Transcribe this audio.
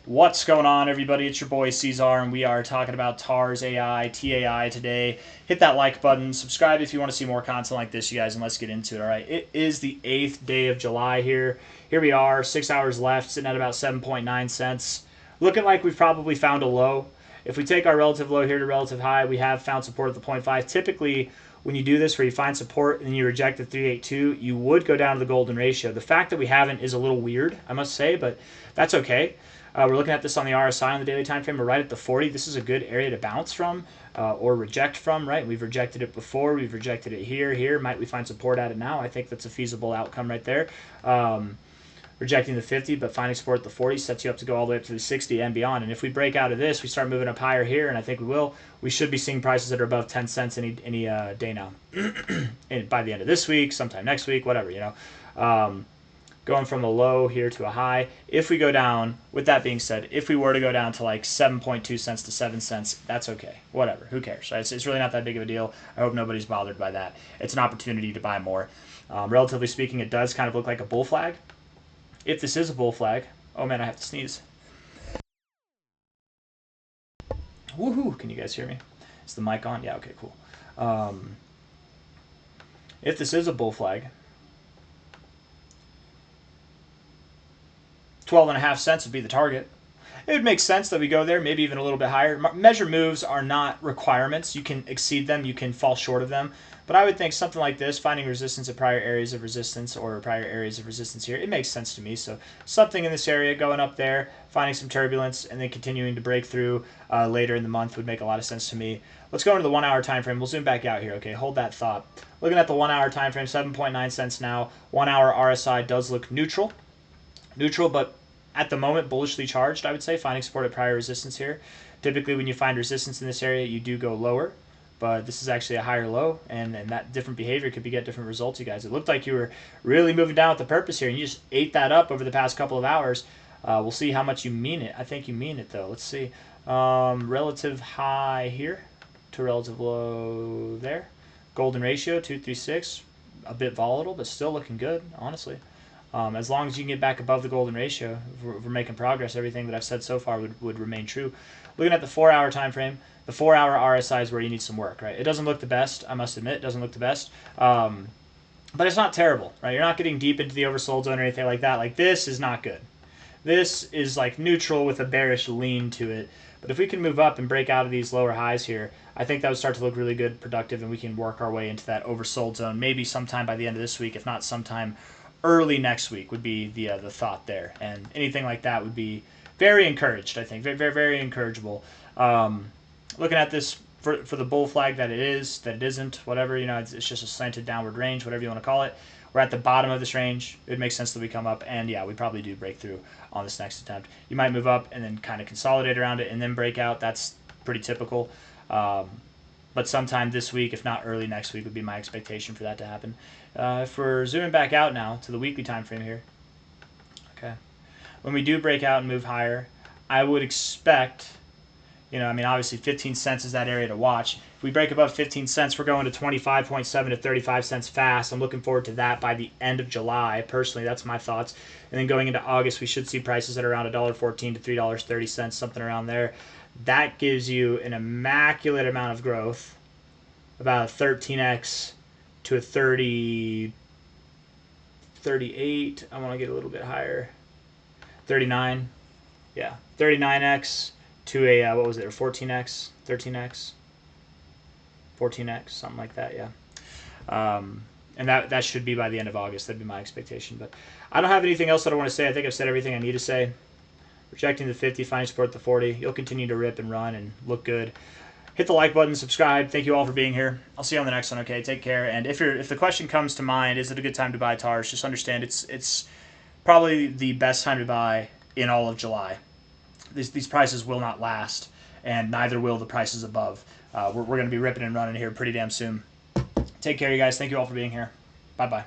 What's going on, everybody? It's your boy C-Zar, and we are talking about TAR's AI, TAI today. Hit that like button, subscribe if you want to see more content like this, you guys, and let's get into it, all right? It is the 8th day of July here. Here we are, 6 hours left, sitting at about 7.9 cents. Looking like we've probably found a low. If we take our relative low here to relative high, we have found support at the 0.5. Typically, when you do this where you find support and then you reject the 382, you would go down to the golden ratio. The fact that we haven't is a little weird, I must say, but that's okay. We're looking at this on the RSI on the daily time frame. We're right at the 40. This is a good area to bounce from or reject from, right? We've rejected it before. We've rejected it here. Might we find support at it now? I think that's a feasible outcome right there. Rejecting the 50, but finding support at the 40 sets you up to go all the way up to the 60 and beyond. And if we break out of this, we start moving up higher here, and I think we will. We should be seeing prices that are above 10 cents any day now. And by the end of this week, sometime next week, whatever, you know. Going from a low here to a high. If we go down, with that being said, if we were to go down to like 7.2 cents to 7 cents, that's okay. Whatever. Who cares? Right? It's really not that big of a deal. I hope nobody's bothered by that. It's an opportunity to buy more. Relatively speaking, it does kind of look like a bull flag. If this is a bull flag, oh man, I have to sneeze. Woohoo! Can you guys hear me? Is the mic on? Yeah, okay, cool. If this is a bull flag, 12.5 cents would be the target. It would make sense that we go there, maybe even a little bit higher. Measure moves are not requirements. You can exceed them, you can fall short of them. But I would think something like this, finding resistance at prior areas of resistance or prior areas of resistance here, it makes sense to me. So something in this area going up there, finding some turbulence, and then continuing to break through later in the month would make a lot of sense to me. Let's go into the 1 hour time frame. We'll zoom back out here, okay? Hold that thought. Looking at the 1 hour time frame, 7.9 cents now. 1 hour RSI does look neutral. Neutral, but at the moment bullishly charged, I would say, finding support at prior resistance here. Typically when you find resistance in this area, you do go lower, but this is actually a higher low, and that different behavior could get different results, you guys. It looked like you were really moving down with the purpose here, and you just ate that up over the past couple of hours. We'll see how much you mean it. I think you mean it, though. Let's see. Relative high here to relative low there. Golden ratio, 236. A bit volatile, but still looking good, honestly. As long as you can get back above the golden ratio, if we're making progress, everything that I've said so far would remain true. Looking at the 4 hour time frame, the 4 hour RSI is where you need some work, right? It doesn't look the best, I must admit. It doesn't look the best. But it's not terrible, right? You're not getting deep into the oversold zone or anything like that. Like, this is not good. This is like neutral with a bearish lean to it. But if we can move up and break out of these lower highs here, I think that would start to look really good, productive, and we can work our way into that oversold zone maybe sometime by the end of this week, if not sometime early next week would be the thought there. And anything like that would be very encouraged, I think. Very, very, very encourageable. Looking at this for the bull flag that it is, that it isn't, whatever, you know, it's just a slanted downward range, whatever you want to call it. We're at the bottom of this range. It would make sense that we come up, and yeah, we probably do break through on this next attempt. You might move up and then kind of consolidate around it and then break out. That's pretty typical. But sometime this week, if not early next week, would be my expectation for that to happen. If we're zooming back out now to the weekly time frame here, okay, when we do break out and move higher, I would expect, you know, I mean, obviously 15 cents is that area to watch. If we break above 15 cents, we're going to 25.7 to 35 cents fast. I'm looking forward to that by the end of July. Personally, that's my thoughts. And then going into August, we should see prices at around $1.14 to $3.30, something around there. That gives you an immaculate amount of growth, about a 13x to a 38. I want to get a little bit higher. 39. Yeah, 39x to a, what was it, a 14x, 13x, 14x, something like that, yeah. And that should be by the end of August. That'd be my expectation. But I don't have anything else that I want to say. I think I've said everything I need to say. Rejecting the 50, finding support at the 40. You'll continue to rip and run and look good. Hit the like button, subscribe. Thank you all for being here. I'll see you on the next one, okay? Take care. And if the question comes to mind, is it a good time to buy TARS? Just understand it's probably the best time to buy in all of July. These prices will not last, and neither will the prices above. We're going to be ripping and running here pretty damn soon. Take care, you guys. Thank you all for being here. Bye-bye.